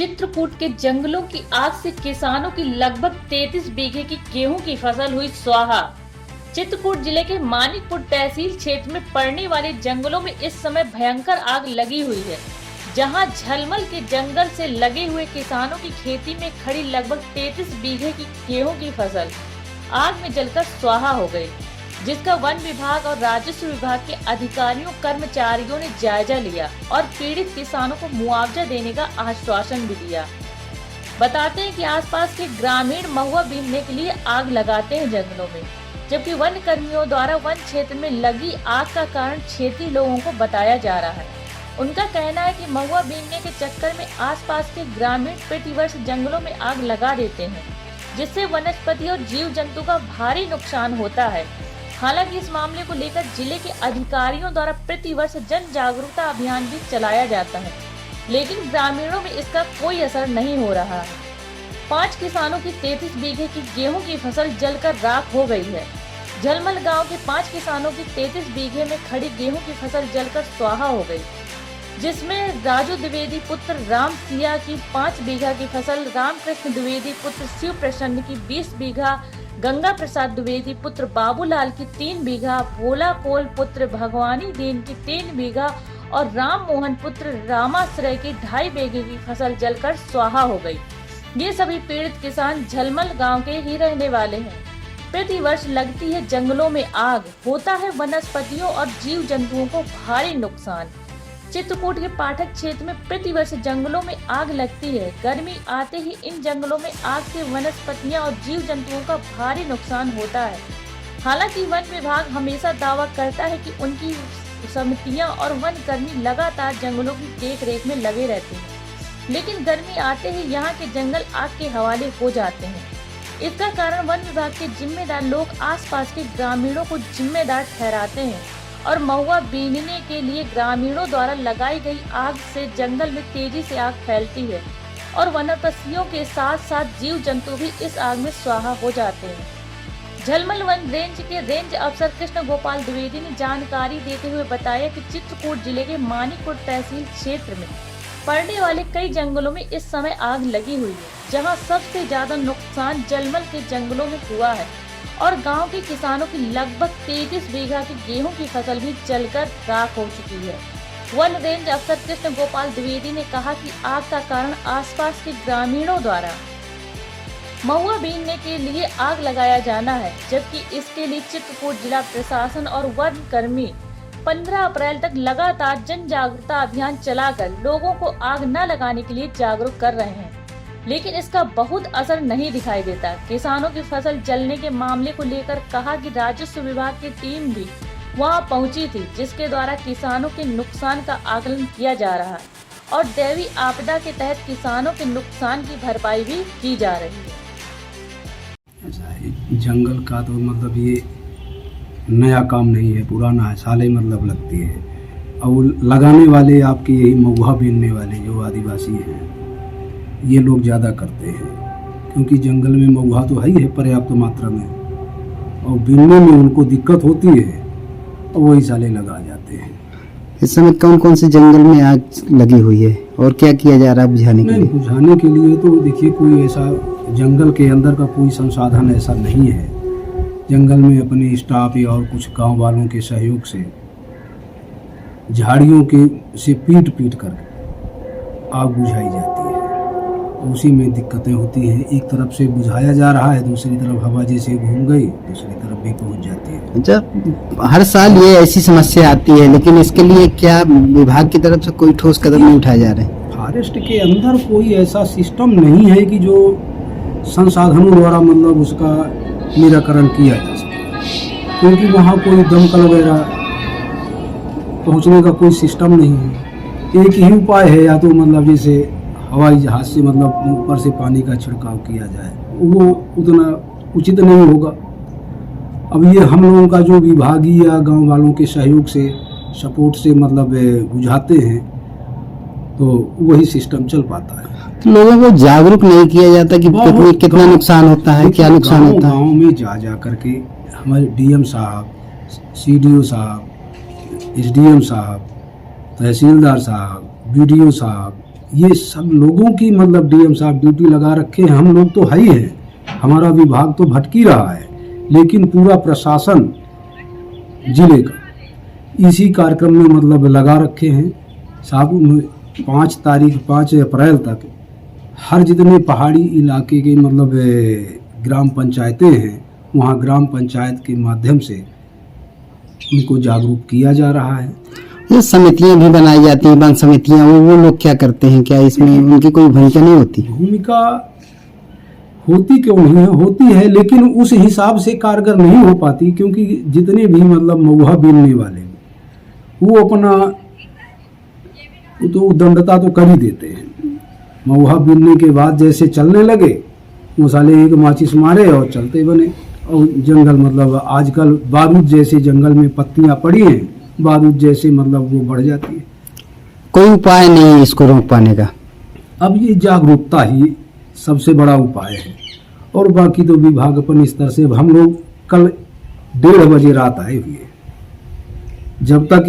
चित्रकूट के जंगलों की आग से किसानों की लगभग 33 बीघे की गेहूं की फसल हुई स्वाहा। चित्रकूट जिले के मानिकपुर तहसील क्षेत्र में पड़ने वाले जंगलों में इस समय भयंकर आग लगी हुई है, जहां झलमल के जंगल से लगे हुए किसानों की खेती में खड़ी लगभग 33 बीघे की गेहूं की फसल आग में जलकर स्वाहा हो गई, जिसका वन विभाग और राजस्व विभाग के अधिकारियों कर्मचारियों ने जायजा लिया और पीड़ित किसानों को मुआवजा देने का आश्वासन भी दिया। बताते हैं कि आसपास के ग्रामीण महुआ बीनने के लिए आग लगाते हैं जंगलों में, जबकि वन कर्मियों द्वारा वन क्षेत्र में लगी आग का कारण क्षेत्रीय लोगों को बताया जा रहा है। उनका कहना है कि महुआ बीनने के चक्कर में आसपास के ग्रामीण प्रतिवर्ष जंगलों में आग लगा देते हैं, जिससे वनस्पति और जीव जंतु का भारी नुकसान होता है। हालांकि इस मामले को लेकर जिले के अधिकारियों द्वारा प्रतिवर्ष जन जागरूकता अभियान भी चलाया जाता है, लेकिन ग्रामीणों में इसका कोई असर नहीं हो रहा है। 5 किसानों की 33 बीघे की गेहूं की फसल जलकर राख हो गई है। झलमल गांव के 5 किसानों की 33 बीघे में खड़ी गेहूं की फसल जलकर स्वाहा हो गई, जिसमें राजू द्विवेदी पुत्र राम सिया की 5 बीघा की फसल, रामकृष्ण द्विवेदी पुत्र शिव प्रसन्न की 20 बीघा, गंगा प्रसाद द्विवेदी पुत्र बाबूलाल की 3 बीघा, भोला कोल पुत्र भगवानी देन की 3 बीघा और राम मोहन पुत्र रामाश्रय की 2.5 बीघे की फसल जलकर स्वाहा हो गई। ये सभी पीड़ित किसान झलमल गांव के ही रहने वाले हैं। प्रति वर्ष लगती है जंगलों में आग, होता है वनस्पतियों और जीव जंतुओं को भारी नुकसान। चित्रकूट के पाठक क्षेत्र में प्रतिवर्ष जंगलों में आग लगती है। गर्मी आते ही इन जंगलों में आग से वनस्पतियां और जीव जंतुओं का भारी नुकसान होता है। हालांकि वन विभाग हमेशा दावा करता है कि उनकी समितियां और वन कर्मी लगातार जंगलों की देख रेख में लगे रहते हैं, लेकिन गर्मी आते ही यहाँ के जंगल आग के हवाले हो जाते हैं। इसका कारण वन विभाग के जिम्मेदार लोग आसपास के ग्रामीणों को जिम्मेदार ठहराते हैं और महुआ बीनने के लिए ग्रामीणों द्वारा लगाई गई आग से जंगल में तेजी से आग फैलती है और वनस्पतियों के साथ साथ जीव जंतु भी इस आग में स्वाहा हो जाते हैं। झलमल वन रेंज के रेंज अफसर कृष्ण गोपाल द्विवेदी ने जानकारी देते हुए बताया कि चित्रकूट जिले के मानिकपुर तहसील क्षेत्र में पड़ने वाले कई जंगलों में इस समय आग लगी हुई है, जहां सबसे ज्यादा नुकसान झलमल के जंगलों में हुआ है और गांव के किसानों की लगभग 33 बीघा की गेहूं की फसल भी जलकर राख हो चुकी है। वन रेंज अफसर कृष्ण गोपाल द्विवेदी ने कहा कि आग का कारण आसपास के ग्रामीणों द्वारा महुआ बीनने के लिए आग लगाया जाना है, जबकि इसके लिए चित्रकूट जिला प्रशासन और वन कर्मी 15 अप्रैल तक लगातार जन जागरूकता अभियान चलाकर लोगों को आग न लगाने के लिए जागरूक कर रहे हैं, लेकिन इसका बहुत असर नहीं दिखाई देता। किसानों की फसल जलने के मामले को लेकर कहा कि राजस्व विभाग की टीम भी वहां पहुंची थी, जिसके द्वारा किसानों के नुकसान का आकलन किया जा रहा है और दैवीय आपदा के तहत किसानों के नुकसान की भरपाई भी की जा रही है। जंगल का तो मतलब ये नया काम नहीं है, पुराना है, सालें मतलब लगती है। और लगाने वाले आपके यही महुआ बीनने वाले जो आदिवासी हैं, ये लोग ज़्यादा करते हैं, क्योंकि जंगल में महुआ तो है ही है पर्याप्त मात्रा में, और बीनने में उनको दिक्कत होती है और वही साले लगा जाते हैं। इस समय कौन कौन से जंगल में आग लगी हुई है और क्या किया जा रहा है बुझाने के लिए? बुझाने के लिए तो देखिए, कोई ऐसा जंगल के अंदर का कोई संसाधन ऐसा नहीं है। जंगल में अपने स्टाफ या और कुछ गांव वालों के सहयोग से झाड़ियों के से पीट कर आग बुझाई जाती है। उसी में दिक्कतें होती हैं। एक तरफ से बुझाया जा रहा है, दूसरी तरफ हवा जैसे घूम गई, दूसरी तरफ भी पहुंच जाती है। अच्छा, हर साल ये ऐसी समस्या आती है, लेकिन इसके लिए क्या विभाग की तरफ से कोई ठोस कदम नहीं उठाए जा रहे? फॉरेस्ट के अंदर कोई ऐसा सिस्टम नहीं है कि जो संसाधनों द्वारा मतलब उसका निराकरण किया जा सके, क्योंकि वहाँ कोई दमकल वगैरह पहुँचने का कोई सिस्टम नहीं है। एक ही उपाय है, या तो मतलब जैसे हवाई जहाज से मतलब ऊपर से पानी का छिड़काव किया जाए, वो उतना उचित नहीं होगा। अब ये हम लोगों का जो विभागीय या गांव वालों के सहयोग से सपोर्ट से मतलब बुझाते हैं, तो वही सिस्टम चल पाता है। तो लोगों को जागरूक नहीं किया जाता कि कितना नुकसान होता है, क्या नुकसान होता है? गाँव में जा करके हमारे डीएम साहब, सीडीओ साहब, एसडीएम साहब, तहसीलदार साहब, बीडीओ साहब, ये सब लोगों की मतलब डीएम साहब ड्यूटी लगा रखे हैं। हम लोग तो है ही हैं, हमारा विभाग तो भटकी रहा है, लेकिन पूरा प्रशासन जिले का इसी कार्यक्रम में मतलब लगा रखे हैं साहब। 5 अप्रैल तक हर जितने पहाड़ी इलाके के मतलब ग्राम पंचायतें हैं, वहाँ ग्राम पंचायत के माध्यम से उनको जागरूक किया जा रहा है। ये समितियां भी बनाई जाती हैं, वन समितियां, वो लोग क्या करते हैं? क्या इसमें उनकी कोई भूमिका नहीं होती? भूमिका होती क्यों नहीं है, होती है, लेकिन उस हिसाब से कारगर नहीं हो पाती, क्योंकि जितने भी मतलब महुआ बीनने वाले वो अपना तो दंडता तो कर ही देते हैं। महुआ बीनने के बाद जैसे चलने लगे वो साले एक माचिस मारे और चलते बने। और जंगल मतलब आजकल बारूद जैसे जंगल में पत्तियां पड़ी हैं, बारूद जैसे मतलब वो बढ़ जाती है। कोई उपाय नहीं है इसको रोक पाने का? अब ये जागरूकता ही सबसे बड़ा उपाय है, और बाकी तो विभाग अपन स्तर से। हम लोग कल 1:30 बजे रात आए हुए, जब तक